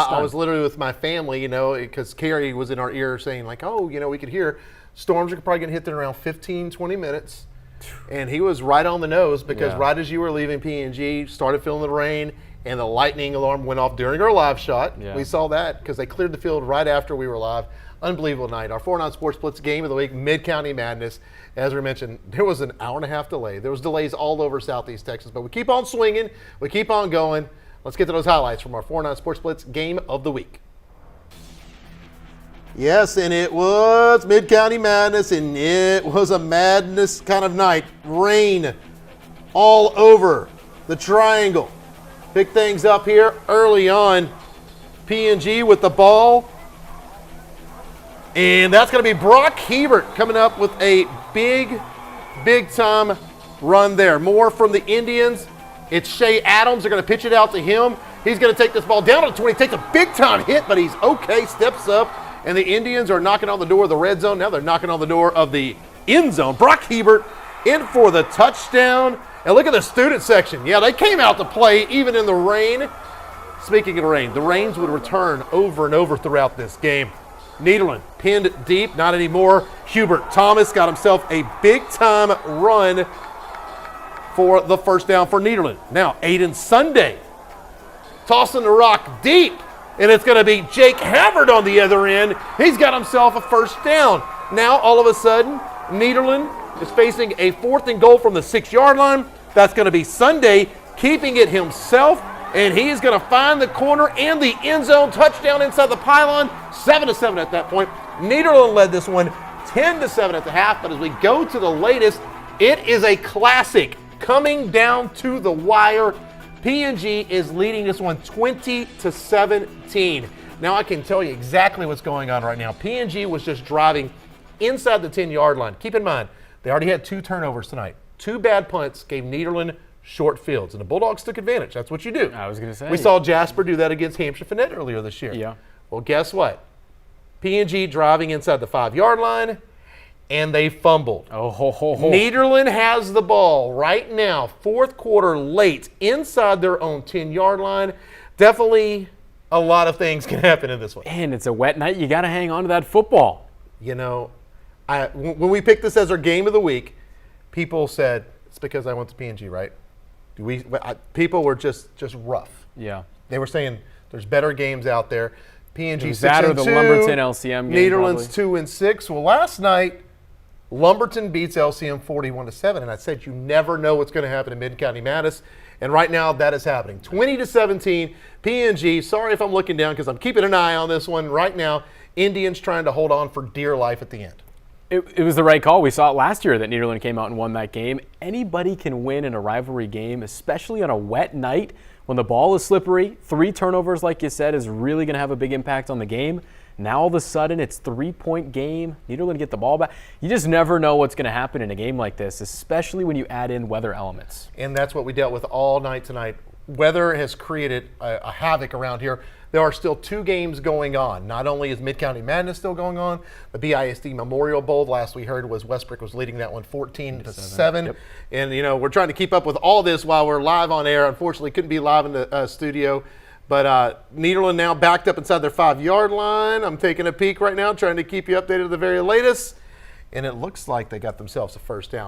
I was literally with my family, because Carrie was in our ear saying like, oh, we could hear storms are probably going to hit there in around 15, 20 minutes. And he was right on the nose because right as you were leaving P&G, started feeling the rain and the lightning alarm went off during our live shot. Yeah. We saw that because they cleared the field right after we were live. Unbelievable night. Our 4-9 Sports Blitz game of the week, Mid-County Madness. As we mentioned, there was an hour-and-a-half delay. There was delays all over Southeast Texas, but we keep on swinging. We keep on going. Let's get to those highlights from our 4-9 Sports Blitz game of the week. Yes, and it was Mid-County Madness, and it was a madness kind of night. Rain all over the triangle. Pick things up here early on. P&G with the ball. And that's going to be Brock Hebert coming up with a big time run there. More from the Indians. It's Shea Adams. They're going to pitch it out to him. He's going to take this ball down to the 20. Takes a big time hit, but he's okay. Steps up. And the Indians are knocking on the door of the red zone. Now they're knocking on the door of the end zone. Brock Hebert in for the touchdown. And look at the student section. Yeah, they came out to play even in the rain. Speaking of rain, the rains would return over and over throughout this game. Nederland pinned deep, not anymore. Hubert Thomas got himself a big-time run for the first down for Nederland. Now, Aiden Sunday tossing the rock deep, and it's going to be Jake Havard on the other end. He's got himself a first down. Now, all of a sudden, Nederland is facing a 4th and goal from the 6-yard line. That's going to be Sunday keeping it himself, and he is going to find the corner and the end zone. Touchdown inside the pylon, 7-7 at that point. Nederland led this one 10-7 at the half, but as we go to the latest, it is a classic coming down to the wire. P&G is leading this one 20-17. Now I can tell you exactly what's going on right now. P&G was just driving inside the 10-yard line. Keep in mind, they already had 2 turnovers tonight. 2 bad punts gave Nederland short fields, and the Bulldogs took advantage. That's what you do. I was going to say. We saw Jasper do that against Hampshire Finette earlier this year. Yeah. Well, guess what? P&G driving inside the 5-yard line, and they fumbled. Oh, ho, ho, ho. Nederland has the ball right now, 4th quarter late, inside their own 10-yard line. Definitely a lot of things can happen in this one. And it's a wet night. You got to hang on to that football. When we picked this as our game of the week, people said, it's because I went to P&G, right? People were just rough. Yeah. They were saying there's better games out there. P&G 6-2. That or the Lumberton LCM game. Nederland's 2-6. Well, last night, Lumberton beats LCM 41-7, and I said you never know what's going to happen in Mid-County Madness, and right now that is happening. 20-17, P&G. Sorry if I'm looking down because I'm keeping an eye on this one right now. Indians trying to hold on for dear life at the end. It was the right call. We saw it last year that Nederland came out and won that game. Anybody can win in a rivalry game, especially on a wet night when the ball is slippery. 3 turnovers, like you said, is really going to have a big impact on the game. Now all of a sudden it's 3-point game. Nederland get the ball back. You just never know what's going to happen in a game like this, especially when you add in weather elements. And that's what we dealt with all night tonight. Weather has created a havoc around here. There are still 2 games going on. Not only is Mid-County Madness still going on, the BISD Memorial Bowl, last we heard was Westbrook was leading that one 14-7. Yep. And, we're trying to keep up with all this while we're live on air. Unfortunately, couldn't be live in the studio. But Nederland now backed up inside their 5-yard line. I'm taking a peek right now, trying to keep you updated to the very latest. And it looks like they got themselves a first down.